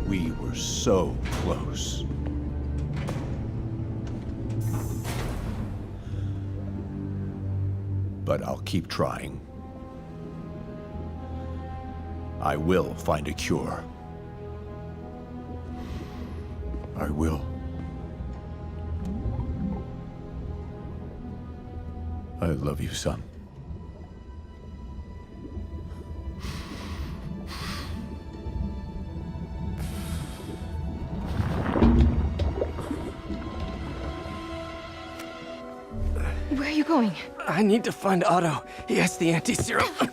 We were so close. But I'll keep trying. I will find a cure. I will. I love you, son. Where are you going? I need to find Otto. He has the anti-serum. I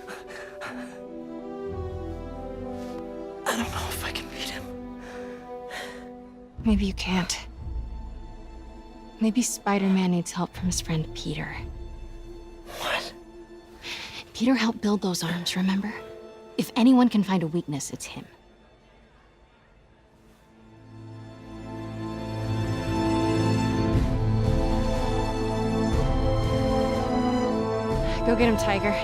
don't know if I can beat him. Maybe you can't. Maybe Spider-Man needs help from his friend Peter. What? Peter helped build those arms, remember? If anyone can find a weakness, it's him. Go get him, Tiger.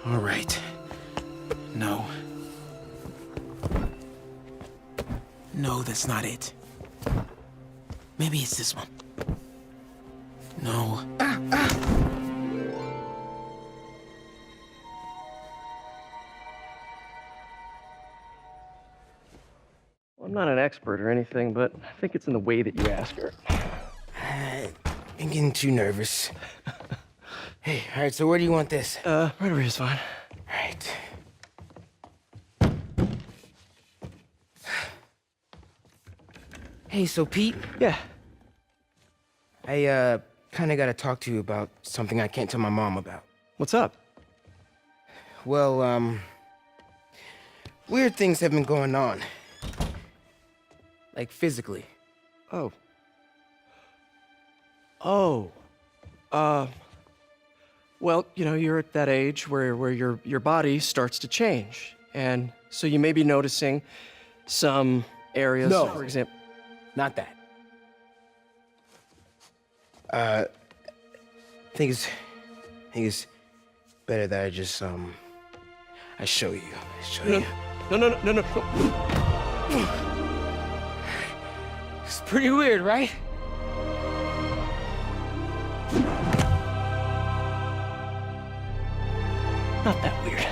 All right. No. No, that's not it. Maybe it's this one. No. Well, I'm not an expert or anything, but I think it's in the way that you ask her. I'm getting too nervous. Hey, all right, so where do you want this? Right over here is fine. All right. Hey, so Pete? Yeah. I, kinda gotta talk to you about something I can't tell my mom about. What's up? Well, weird things have been going on. Like, physically. Oh. Oh. Well, you know, you're at that age where your body starts to change. And so you may be noticing some areas, No. for example. Not that. I think it's better that I just, I show you. No. It's pretty weird, right? Not that weird.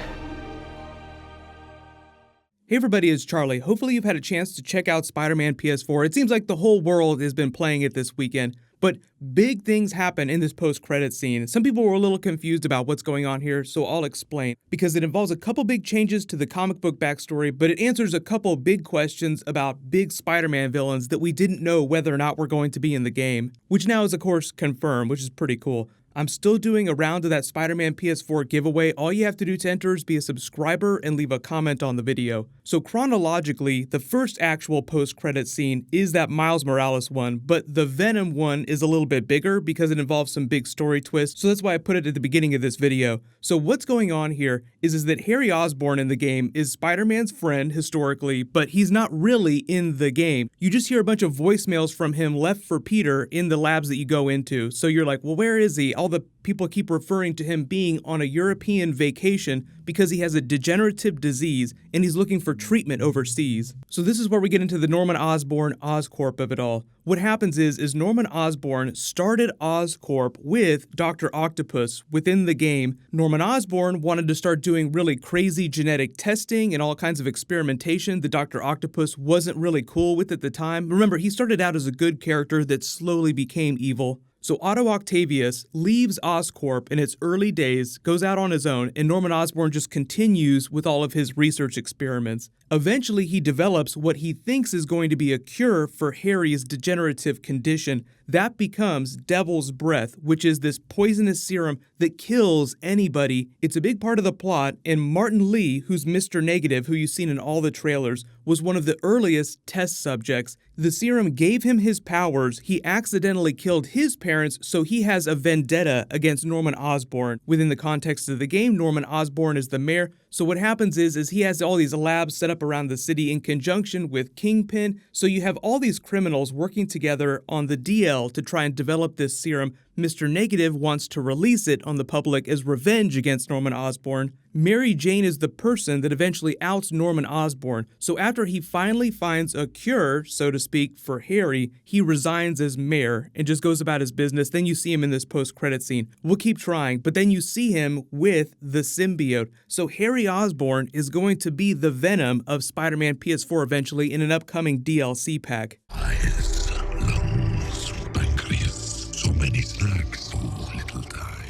Hey everybody, it's Charlie. Hopefully you've had a chance to check out Spider-Man PS4. It seems like the whole world has been playing it this weekend, but big things happen in this post-credit scene. Some people were a little confused about what's going on here, so I'll explain. Because it involves a couple big changes to the comic book backstory, but it answers a couple big questions about big Spider-Man villains that we didn't know whether or not were going to be in the game, which now is of course confirmed, which is pretty cool. I'm still doing a round of that Spider-Man PS4 giveaway. All you have to do to enter is be a subscriber and leave a comment on the video. So chronologically, the first actual post-credit scene is that Miles Morales one, but the Venom one is a little bit bigger because it involves some big story twists, so that's why I put it at the beginning of this video. So what's going on here is that Harry Osborn in the game is Spider-Man's friend historically, but he's not really in the game. You just hear a bunch of voicemails from him left for Peter in the labs that you go into. So you're like, well, where is he? All the people keep referring to him being on a European vacation because he has a degenerative disease and he's looking for treatment overseas. So this is where we get into the Norman Osborn Oscorp of it all. What happens is Norman Osborn started Oscorp with Dr. Octopus within the game. Norman Osborn wanted to start doing really crazy genetic testing and all kinds of experimentation that Dr. Octopus wasn't really cool with at the time. Remember, he started out as a good character that slowly became evil. So Otto Octavius leaves Oscorp in its early days, goes out on his own, and Norman Osborn just continues with all of his research experiments. Eventually, he develops what he thinks is going to be a cure for Harry's degenerative condition. That becomes Devil's Breath, which is this poisonous serum that kills anybody. It's a big part of the plot, and Martin Lee, who's Mr. Negative, who you've seen in all the trailers, was one of the earliest test subjects. The serum gave him his powers. He accidentally killed his parents, so he has a vendetta against Norman Osborn. Within the context of the game, Norman Osborn is the mayor, so what happens is he has all these labs set up around the city in conjunction with Kingpin, so you have all these criminals working together on the DL to try and develop this serum. Mr. Negative wants to release it on the public as revenge against Norman Osborn. Mary Jane is the person that eventually outs Norman Osborn, so after he finally finds a cure, so to speak, for Harry, he resigns as mayor and just goes about his business. Then you see him in this post-credit scene. We'll keep trying, but then you see him with the symbiote. So Harry Osborn is going to be the Venom of Spider-Man PS4 eventually in an upcoming DLC pack. Eyes, lungs, pancreas, so many snacks, so little time.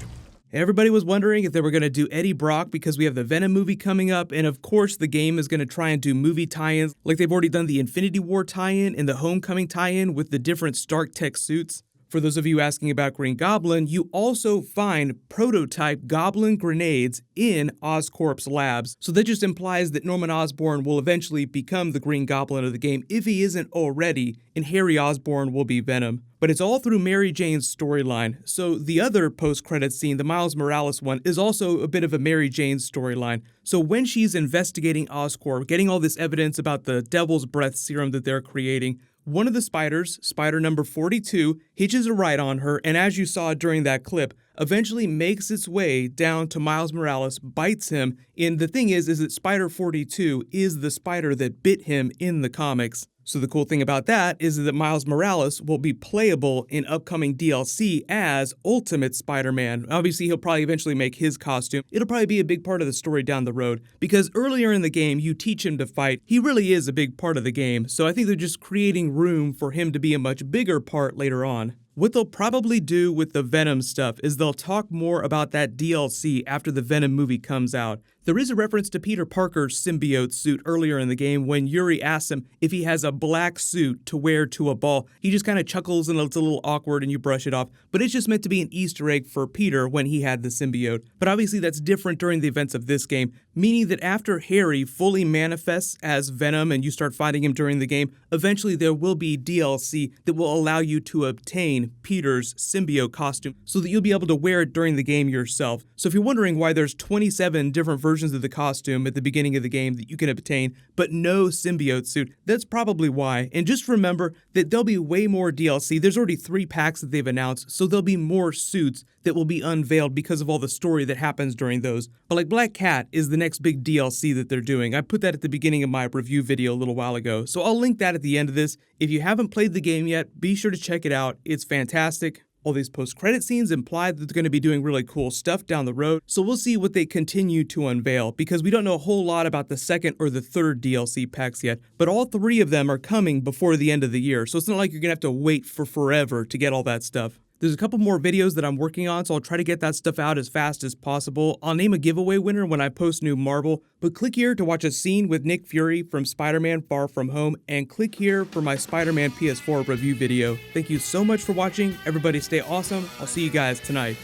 Everybody was wondering if they were going to do Eddie Brock because we have the Venom movie coming up, and of course the game is going to try and do movie tie-ins, like they've already done the Infinity War tie-in and the Homecoming tie-in with the different Stark Tech suits. For those of you asking about Green Goblin, you also find prototype Goblin grenades in Oscorp's labs. So that just implies that Norman Osborn will eventually become the Green Goblin of the game if he isn't already, and Harry Osborn will be Venom. But it's all through Mary Jane's storyline. So the other post-credits scene, the Miles Morales one, is also a bit of a Mary Jane storyline. So when she's investigating Oscorp, getting all this evidence about the Devil's Breath serum that they're creating, one of the spiders, spider number 42, hitches a ride on her, and as you saw during that clip, eventually makes its way down to Miles Morales, bites him, and the thing is that Spider 42 is the spider that bit him in the comics. So the cool thing about that is that Miles Morales will be playable in upcoming DLC as Ultimate Spider-Man. Obviously, he'll probably eventually make his costume. It'll probably be a big part of the story down the road, because earlier in the game, you teach him to fight. He really is a big part of the game, so I think they're just creating room for him to be a much bigger part later on. What they'll probably do with the Venom stuff is they'll talk more about that DLC after the Venom movie comes out. There is a reference to Peter Parker's symbiote suit earlier in the game when Yuri asks him if he has a black suit to wear to a ball. He just kind of chuckles and it's a little awkward and you brush it off, but it's just meant to be an Easter egg for Peter when he had the symbiote. But obviously that's different during the events of this game, meaning that after Harry fully manifests as Venom and you start fighting him during the game, eventually there will be DLC that will allow you to obtain Peter's symbiote costume so that you'll be able to wear it during the game yourself. So if you're wondering why there's 27 different versions of the costume at the beginning of the game that you can obtain, but no symbiote suit, that's probably why. And just remember that there'll be way more DLC. There's already 3 packs that they've announced, so there'll be more suits that will be unveiled because of all the story that happens during those. But like Black Cat is the next big DLC that they're doing. I put that at the beginning of my review video a little while ago, so I'll link that at the end of this. If you haven't played the game yet, be sure to check it out. It's fantastic. All these post-credit scenes imply that they're going to be doing really cool stuff down the road, so we'll see what they continue to unveil, because we don't know a whole lot about the second or the third DLC packs yet, but all 3 of them are coming before the end of the year, so it's not like you're going to have to wait for forever to get all that stuff. There's a couple more videos that I'm working on, so I'll try to get that stuff out as fast as possible. I'll name a giveaway winner when I post new Marvel, but click here to watch a scene with Nick Fury from Spider-Man Far From Home, and click here for my Spider-Man PS4 review video. Thank you so much for watching. Everybody stay awesome. I'll see you guys tonight.